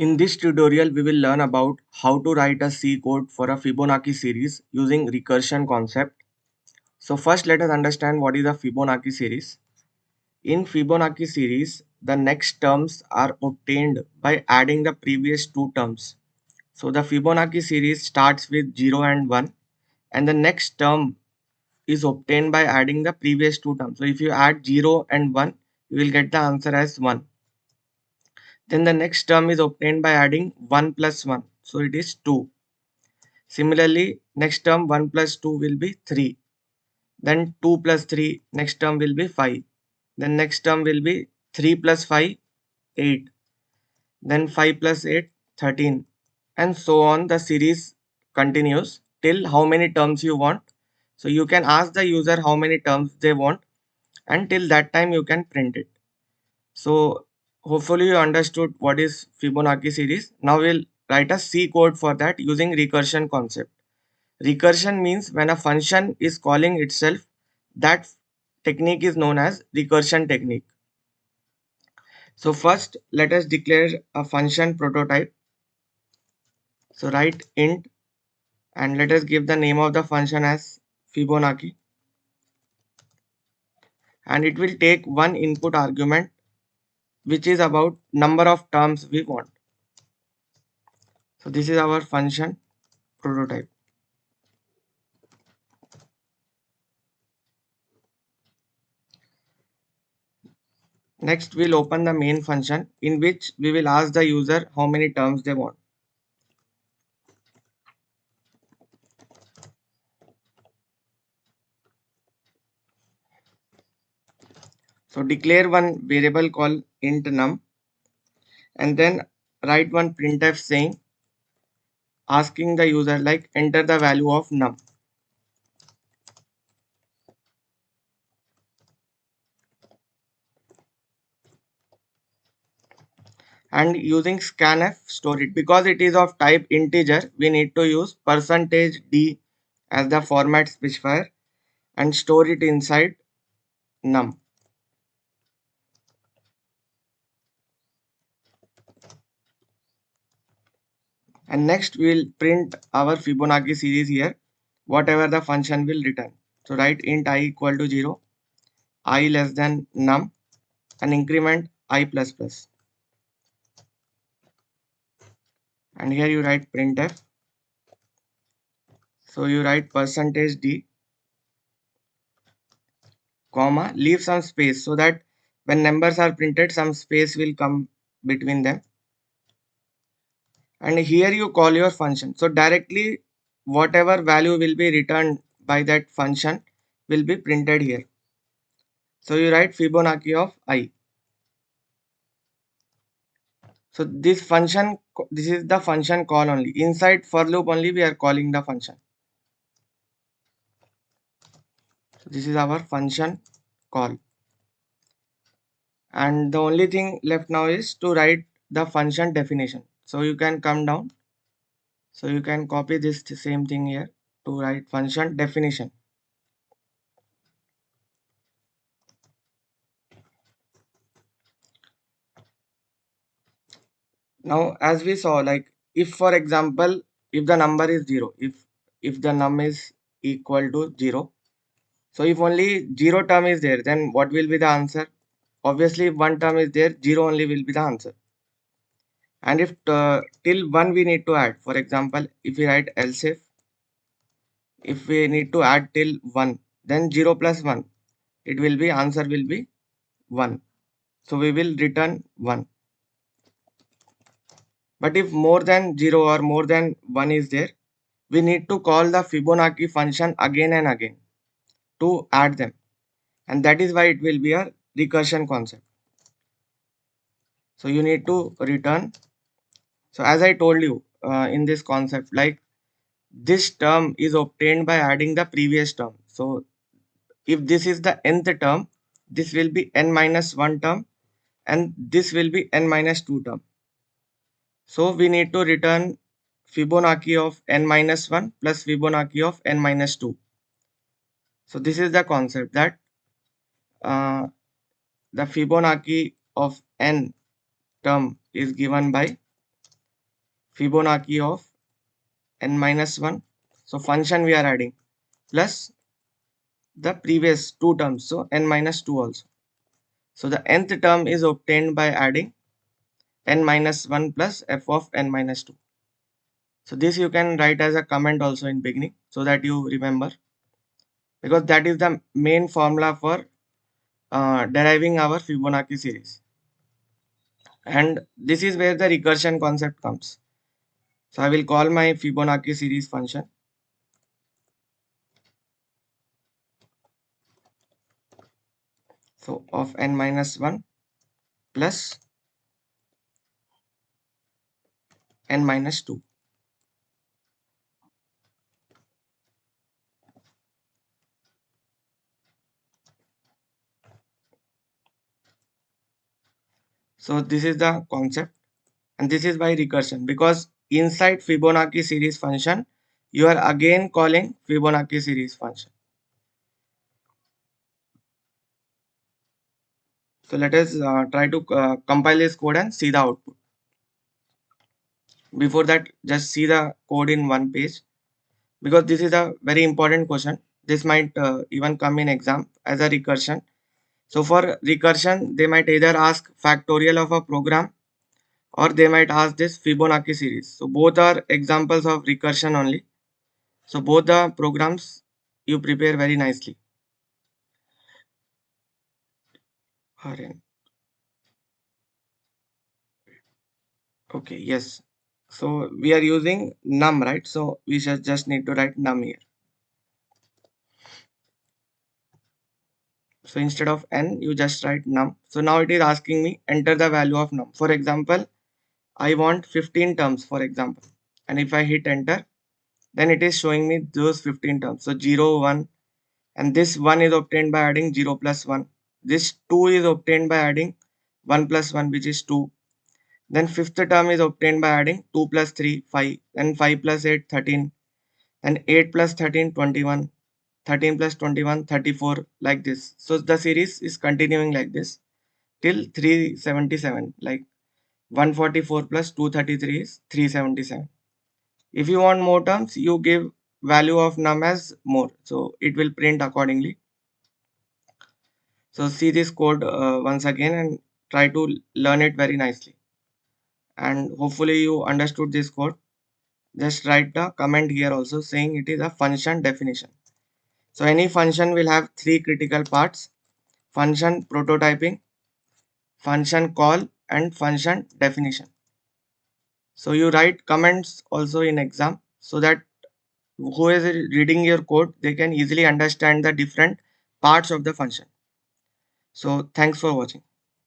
In this tutorial, we will learn about how to write a C code for a Fibonacci series using recursion concept. So first let us understand what is a Fibonacci series. In Fibonacci series, the next terms are obtained by adding the previous two terms. So the Fibonacci series starts with 0 and 1 and the next term is obtained by adding the previous two terms. So if you add 0 and 1, you will get the answer as 1. Then the next term is obtained by adding 1 plus 1. So it is 2. Similarly, next term 1 plus 2 will be 3. Then 2 plus 3, next term will be 5. Then next term will be 3 plus 5, 8. Then 5 plus 8, 13. And so on the series continues till how many terms you want. So you can ask the user how many terms they want and till that time you can print it. So hopefully you understood what is Fibonacci series. Now we'll write a C code for that using recursion concept. Recursion means when a function is calling itself, that technique is known as recursion technique. So first let us declare a function prototype. So write int and let us give the name of the function as Fibonacci, and it will take one input argument which is about number of terms we want. So this is our function prototype. Next, we'll open the main function in which we will ask the user how many terms they want. So declare one variable called int num and then write one printf saying asking the user like enter the value of num. And using scanf store it because it is of type integer. We need to use %d as the format specifier and store it inside num. And next we will print our Fibonacci series here, whatever the function will return. So write int I equal to 0, I less than num, and increment I plus plus. And here you write printf. So you write %d, comma, leave some space so that when numbers are printed, some space will come between them. And here you call your function. So directly whatever value will be returned by that function will be printed here. So you write Fibonacci of I. So this function, this is the function call only. Inside for loop only we are calling the function. So this is our function call. And the only thing left now is to write the function definition. So you can come down. So you can copy this same thing here to write function definition. Now as we saw, like if for example if the number is 0, if the num is equal to 0, so if only 0 term is there, then what will be the answer? Obviously if one term is there, 0 only will be the answer. And if till 1 we need to add, for example if we write else if we need to add till 1, then 0 plus 1, it will be answer will be 1. So we will return 1. But if more than 0 or more than 1 is there, we need to call the Fibonacci function again and again to add them. And that is why it will be a recursion concept. So you need to return. So as I told you in this concept, like this term is obtained by adding the previous term. So if this is the nth term, this will be n minus 1 term and this will be n minus 2 term. So we need to return Fibonacci of n minus 1 plus Fibonacci of n minus 2. So this is the concept that uh, the Fibonacci of n term is given by Fibonacci of n minus 1. So function we are adding plus the previous two terms, so n minus 2 also. So the nth term is obtained by adding n minus 1 plus f of n minus 2. So this you can write as a comment also in beginning so that you remember, because that is the main formula for deriving our Fibonacci series. And this is where the recursion concept comes. So I will call my Fibonacci series function. So of n minus 1 plus n minus 2. So this is the concept, and this is by recursion, because inside Fibonacci series function you are again calling Fibonacci series function. So let us try to compile this code and see the output. Before that, just see the code in one page, because this is a very important question. This might even come in exam as a recursion. So for recursion, they might either ask factorial of a program, or they might ask this Fibonacci series. So both are examples of recursion only. So both the programs you prepare very nicely. RN. Okay, yes. So we are using num, right? So we should just need to write num here. So instead of n, you just write num. So now it is asking me enter the value of num. For example, I want 15 terms, for example. And if I hit enter, then it is showing me those 15 terms. So 0, 1, and this 1 is obtained by adding 0 plus 1. This 2 is obtained by adding 1 plus 1, which is 2. Then fifth term is obtained by adding 2 plus 3, 5. Then 5 plus 8, 13. And 8 plus 13, 21. 13 plus 21, 34, like this. So the series is continuing like this till 377, like 144 plus 233 is 377. If you want more terms, you give value of num as more, so it will print accordingly. So see this code once again and try to learn it very nicely, and hopefully you understood this code. Just write the comment here also saying it is a function definition. So any function will have three critical parts: function prototyping, function call, and function definition. So you write comments also in exam so that who is reading your code, they can easily understand the different parts of the function. So thanks for watching.